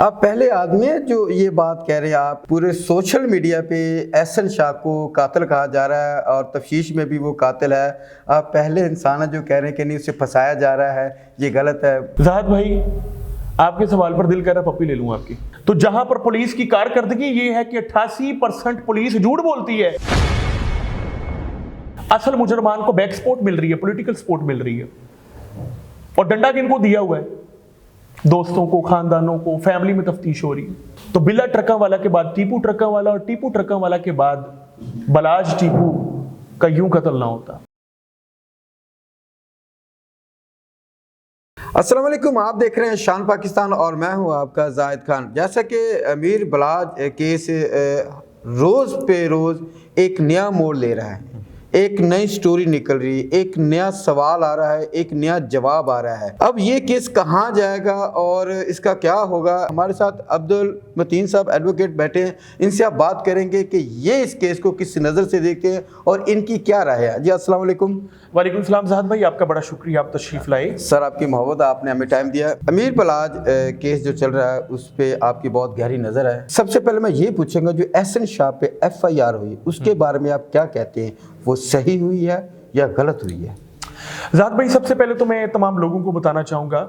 आप पहले आदमी हैं जो ये बात कह रहे हैं। आप पूरे सोशल मीडिया पे एहसन शाह को कातिल कहा जा रहा है और तफ्तीश में भी वो कातिल है। आप पहले इंसान हैं जो कह रहे हैं कि नहीं, उसे फंसाया जा रहा है, ये गलत है। ज़ाहिद भाई, आपके सवाल पर दिल कर रहा पप्पी ले लूं आपकी। तो जहां पर पुलिस की कारकर्दगी ये है कि 88% पुलिस झूठ बोलती है, असल मुजरमान को बैक सपोर्ट मिल रही है, पॉलिटिकल सपोर्ट मिल रही है, और डंडा किनको दिया हुआ है? दोस्तों को, खानदानों को, फैमिली में तफ्तीश हो रही है। तो बिल्ला ट्रका वाला के बाद टीपू ट्रका वाला, और टीपू ट्रका वाला के बाद बलाज टीपू का यूं कत्ल ना होता। अस्सलाम वालेकुम, आप देख रहे हैं शान पाकिस्तान और मैं हूं आपका जाहिद खान। जैसा कि अमीर बलाज केस रोज़ पे रोज़ एक नया मोड़ ले रहा है, एक नई स्टोरी निकल रही है, एक नया सवाल आ रहा है, एक नया जवाब आ रहा है। अब ये केस कहाँ जाएगा और इसका क्या होगा? हमारे साथ अब्दुल मतीन साहब एडवोकेट बैठे हैं, इनसे आप बात करेंगे कि ये इस केस को किस नज़र से देखते हैं और इनकी क्या राय है। जी अस्सलाम वालेकुम। वालेकुम सलाम ज़ाहिद भाई, आपका बड़ा शुक्रिया, आप तशरीफ़ लाए। सर, आपकी मोहब्बत, आपने हमें टाइम दिया। अमीर बलाज केस जो चल रहा है उस पर आपकी बहुत गहरी नज़र है। सबसे पहले मैं ये पूछूंगा, जो एहसन शाह पे FIR हुई उसके बारे में आप क्या कहते हैं? वो सही हुई है या गलत हुई है? ज़ाहिद भाई, सबसे पहले तो मैं तमाम लोगों को बताना चाहूँगा,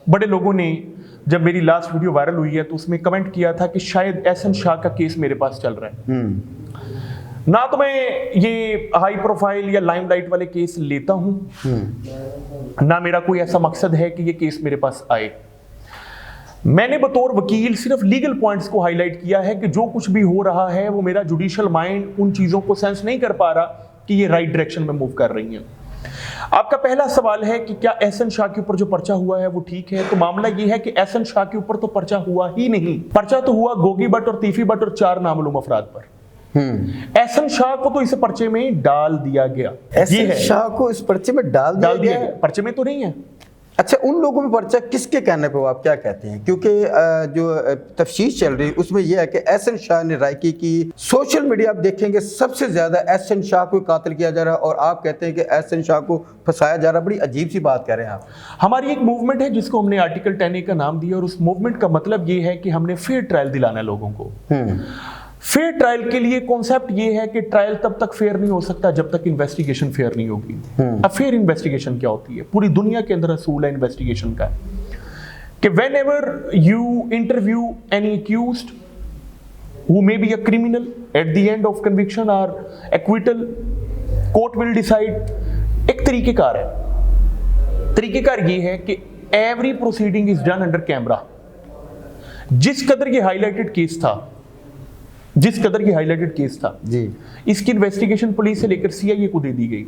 बड़े लोगों ने जब मेरी लास्ट वीडियो वायरल हुई है तो उसमें कमेंट किया था कि शायद एहसन शाह का केस मेरे पास चल रहा है। ना तो मैं ये हाई प्रोफाइल या लाइमलाइट वाले केस लेता हूं, ना मेरा कोई ऐसा मकसद है कि ये केस मेरे पास आए। मैंने बतौर वकील सिर्फ लीगल पॉइंट्स को हाईलाइट किया है कि जो कुछ भी हो रहा है वो मेरा जुडिशियल माइंड उन चीजों को सेंस नहीं कर पा रहा कि ये राइट डायरेक्शन में मूव कर रही हैं। आपका पहला सवाल है कि क्या एहसन शाह के ऊपर जो पर्चा हुआ है वो ठीक है? तो मामला ये है कि एहसन शाह के ऊपर तो पर्चा हुआ ही नहीं। पर्चा तो हुआ गोगी भट्ट और तीफी भट्ट और 4 नामालूम अफराद पर। एहसन शाह को तो इस पर्चे में डाल दिया गया। एहसन शाह को इस पर्चे में डाल दिया गया? पर्चे में तो नहीं है। अच्छा, उन लोगों में पर्चा किसके कहने पे, आप क्या कहते हैं? क्योंकि जो तफ्तीश चल रही है उसमें यह है कि एहसन शाह ने राय की सोशल मीडिया आप देखेंगे सबसे ज्यादा एहसन शाह को कातिल किया जा रहा है और आप कहते हैं कि एहसन शाह को फंसाया जा रहा है। बड़ी अजीब सी बात कह रहे हैं आप। हमारी एक मूवमेंट है जिसको हमने आर्टिकल 10A का नाम दिया, और उस मूवमेंट का मतलब ये है कि हमने फेयर ट्रायल दिलाना है लोगों को। फेयर ट्रायल के लिए कॉन्सेप्ट ये है कि ट्रायल तब तक फेयर नहीं हो सकता जब तक इन्वेस्टिगेशन फेयर नहीं होगी। अब फेयर इन्वेस्टिगेशन क्या होती है? पूरी दुनिया के अंदर असूल है इन्वेस्टिगेशन का कि whenever you interview any accused who may be a criminal, at the end of conviction और एक्विटल, कोर्ट विल डिसाइड। एक तरीकेकार है। तरीकेकार ये है कि every proceeding is done under camera. जिस कदर ये हाईलाइटेड केस था, जी, इसकी इन्वेस्टिगेशन पुलिस से लेकर CIA को दे दी गई।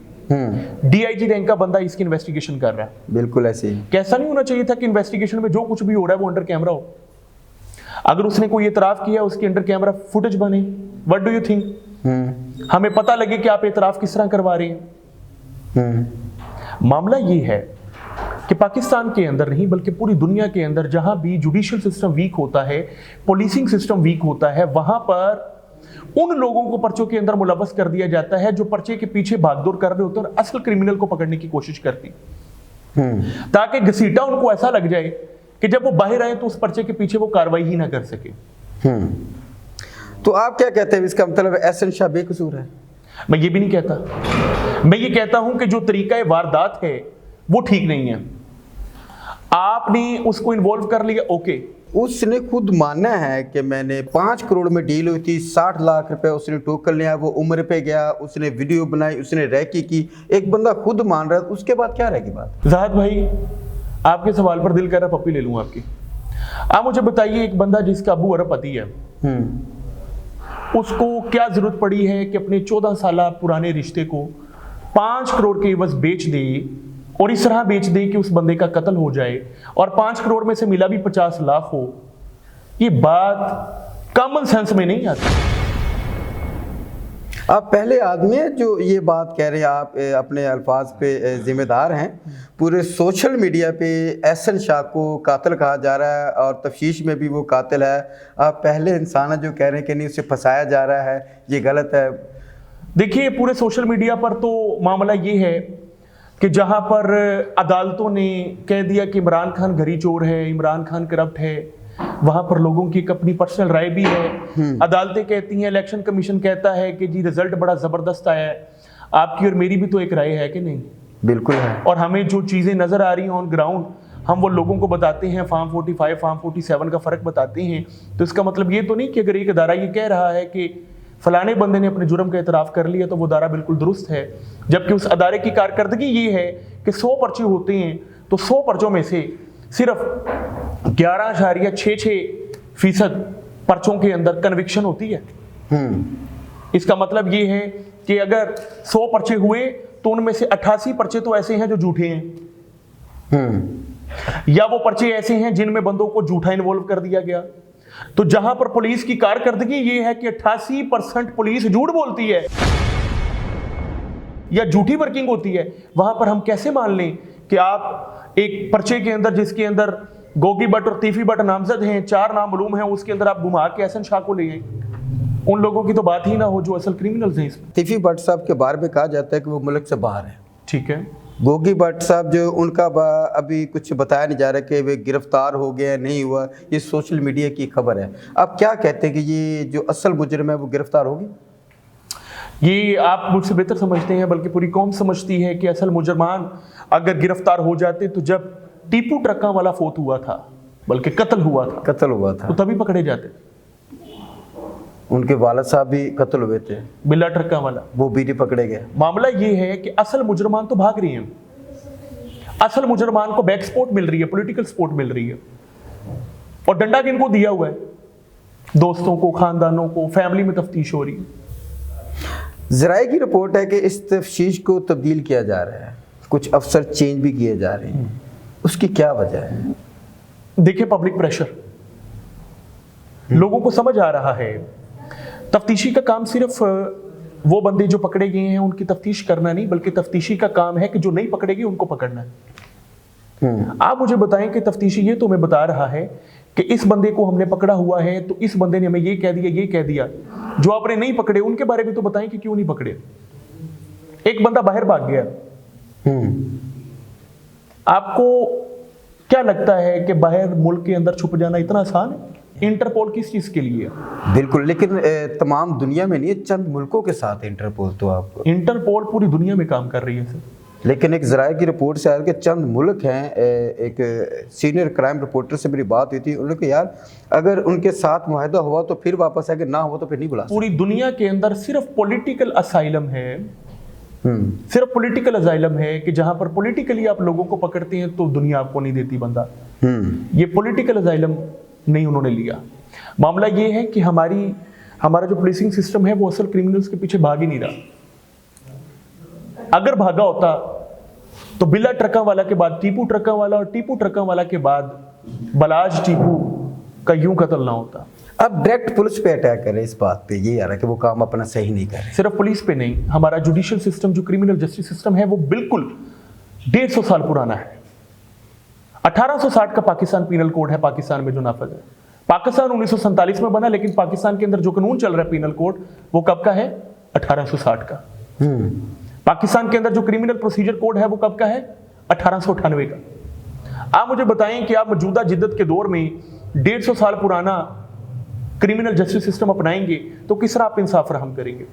DIG रैंक का बंदा इसकी इन्वेस्टिगेशन कर रहा है। बिल्कुल ऐसे ही। कैसा नहीं होना चाहिए था कि इन्वेस्टिगेशन में जो कुछ भी हो रहा है वो अंडर कैमरा हो? अगर उसने कोई एतराफ किया, उसकी अंडर कैमरा फुटेज बने। What do you think? हमें पता लगे कि आप एतराफ किस तरह करवा रहे हैं। मामला ये है कि पाकिस्तान के अंदर नहीं बल्कि पूरी दुनिया के अंदर जहां भी जुडिशियल सिस्टम वीक होता है, पुलिसिंग सिस्टम वीक होता है, वहां पर उन लोगों को पर्चों के अंदर मुलव्वस कर दिया जाता है जो पर्चे के पीछे भागदौड़ कर रहे होते हैं और असल क्रिमिनल को पकड़ने की कोशिश करती, ताकि घसीटा उनको ऐसा लग जाए कि जब वो बाहर आए तो उस पर्चे के पीछे वो कार्रवाई ही ना कर सके। तो आप क्या कहते हैं? इसका मतलब एहसन शाह बेकसूर है? मैं ये भी नहीं कहता। मैं ये कहता हूं कि जो तरीका वारदात है वो ठीक नहीं है। आपने उसको इन्वॉल्व कर लिया, ओके। उसने खुद माना है कि मैंने 5 करोड़ में डील हुई थी, 60 लाख रुपए उसने टोकन लिया, वो उम्र पे गया, उसने वीडियो बनाई, उसने रैकी की। एक बंदा खुद मान रहा है, उसके बाद क्या रहेगी बात? ज़ाहिद भाई, आपके सवाल पर दिल कर रहा पप्पी ले लूं आपकी। आप मुझे बताइए, एक बंदा जिसका अबू अरबपति है, उसको क्या जरूरत पड़ी है कि अपने 14 साल पुराने रिश्ते को 5 करोड़ के एवज बेच दे, और इस तरह बेच दे कि उस बंदे का कत्ल हो जाए, और 5 करोड़ में से मिला भी 50 लाख हो? ये बात कॉमन सेंस में नहीं आती। आप पहले आदमी हैं जो ये बात कह रहे हैं। आप अपने अल्फाज पे जिम्मेदार हैं। पूरे सोशल मीडिया पे एहसन शाह को कातिल कहा जा रहा है और तफ्तीश में भी वो कातिल है। आप पहले इंसान हैं जो कह रहे हैं कि नहीं, उसे फंसाया जा रहा है, ये गलत है। देखिए, पूरे सोशल मीडिया पर तो मामला ये है कि जहां पर अदालतों ने कह दिया कि इमरान खान घरी चोर है, इमरान खान करप्ट है, वहां पर लोगों की एक अपनी पर्सनल राय भी है। अदालतें कहती हैं, इलेक्शन कमीशन कहता है कि जी रिजल्ट बड़ा जबरदस्त आया है। आपकी और मेरी भी तो एक राय है कि नहीं? बिल्कुल है। और हमें जो चीजें नजर आ रही हैं ऑन ग्राउंड, हम वो लोगों को बताते हैं, फार्म 45 फार्म 47 का फर्क बताते हैं। तो इसका मतलब ये तो नहीं कि अगर एक अदारा ये कह रहा है कि फलाने बंदे ने अपने जुर्म का इतराफ कर लिया तो वो अदारा बिल्कुल दुरुस्त है, जबकि उस अदारे की कारकर्दगी ये है कि 100 पर्चे होते हैं तो 100 पर्चों में से सिर्फ 11.66% पर्चों के अंदर कन्विक्शन होती है। इसका मतलब ये है कि अगर 100 पर्चे हुए तो उनमें से 88 पर्चे तो ऐसे हैं जो झूठे हैं, या वो पर्चे ऐसे हैं जिनमें बंदों को झूठा इन्वॉल्व कर दिया गया। तो जहां पर पुलिस की कारकर्दगी ये है कि 88% पुलिस झूठ बोलती है या झूठी वर्किंग होती है, वहां पर हम कैसे मान लें कि आप एक पर्चे के अंदर जिसके अंदर गोगी भट्ट और तीफी भट्ट नामजद हैं, 4 नाम मालूम हैं, उसके अंदर आप घुमा के एहसन शाह को ले आए? उन लोगों की तो बात ही ना हो जो असल क्रिमिनल्स हैं इसमें। तीफी भट्ट साहब के बारे में कहा जाता है कि वो मुल्क से बाहर है। ठीक है। गोगी भट्ट साहब जो उनका अभी कुछ बताया नहीं जा रहा कि वे गिरफ्तार हो गए, नहीं हुआ, ये सोशल मीडिया की खबर है। आप क्या कहते हैं कि ये जो असल मुजरिम है वो गिरफ्तार होगी? ये आप मुझसे बेहतर समझते हैं, बल्कि पूरी कौम समझती है कि असल मुजरमान अगर गिरफ्तार हो जाते तो जब टीपू ट्रक्का वाला फोत हुआ था, बल्कि कत्ल हुआ था, तो तभी पकड़े जाते। उनके वालिद साहब भी कत्ल हुए थे, बिल्ला ट्रक्का वाला, वो भी नहीं पकड़े गए। मामला ये है कि असल मुजरमान तो भाग रही हैं, असल मुजरमान को बैक सपोर्ट मिल रही है, पॉलिटिकल सपोर्ट मिल रही है, और डंडा किनको दिया हुआ है? दोस्तों को, खानदानों को, फैमिली में तफ्तीश हो रही है। ज़राए की रिपोर्ट है कि इस तफ्तीश को तब्दील किया जा रहा है, कुछ अफसर चेंज भी किए जा रहे हैं, उसकी क्या वजह है? देखिए, पब्लिक प्रेशर, लोगों को समझ आ रहा है तफ्तीशी का काम सिर्फ वो बंदे जो पकड़े गए हैं उनकी तफ्तीश करना नहीं, बल्कि तफ्तीशी का काम है कि जो नहीं पकड़े गए उनको पकड़ना है। आप मुझे बताएं कि तफ्तीशी ये तो हमें बता रहा है कि इस बंदे को हमने पकड़ा हुआ है तो इस बंदे ने हमें ये कह दिया, जो आपने नहीं पकड़े उनके बारे में तो बताएं कि क्यों नहीं पकड़े। एक बंदा बाहर भाग गया, आपको क्या लगता है कि बाहर मुल्क के अंदर छुप जाना इतना आसान है? इंटरपोल किस चीज के लिए है? बिल्कुल, लेकिन तमाम दुनिया में नहीं है, चंद मुल्कों के साथ इंटरपोल। तो आपको इंटरपोल पूरी दुनिया में काम कर रही है सर, लेकिन एक ज़राए की रिपोर्ट से आया कि चंद मुल्क हैं। एक सीनियर क्राइम रिपोर्टर से मेरी बात हुई थी, उन्होंने कहा यार अगर उनके साथ मुआहदा हुआ तो फिर वापस आएंगे, ना हुआ तो फिर नहीं बुला सकते। पूरी दुनिया के अंदर सिर्फ पॉलिटिकल असाइलम है, सिर्फ पॉलिटिकल असाइलम है कि जहां पर पॉलिटिकली आप लोगों को पकड़ते हैं तो दुनिया आपको नहीं देती बंदा। ये पॉलिटिकल असाइलम नहीं उन्होंने लिया। मामला ये है कि हमारा जो पुलिसिंग सिस्टम है वो असल क्रिमिनल्स के पीछे भाग ही नहीं रहा। अगर भागा होता तो बिल्ला ट्रक्का वाला के बाद टीपू ट्रक्का वाला, और टीपू ट्रक्का वाला के बाद बलाज टीपू का यूं कत्ल ना होता। अब डायरेक्ट पुलिस पे अटैक करे, इस बात पे ये आ रहा है कि वो काम अपना सही नहीं कर रहे। सिर्फ पुलिस पे नहीं, हमारा जुडिशियल सिस्टम जो क्रिमिनल जस्टिस सिस्टम है वो बिल्कुल 150 साल पुराना है। 1860 का पाकिस्तान पीनल कोड है, पाकिस्तान में जो नाफज है। पाकिस्तान 1947 में बना, लेकिन पाकिस्तान के अंदर जो कानून चल रहा है पीनल कोड वो कब का है? 1860 का। पाकिस्तान के अंदर जो क्रिमिनल प्रोसीजर कोड है वो कब का है? 1898 का। आप मुझे बताएं कि आप मौजूदा जिद्दत के दौर में 150 साल पुराना क्रिमिनल जस्टिस सिस्टम अपनाएंगे तो किस तरह आप इंसाफ फराहम करेंगे?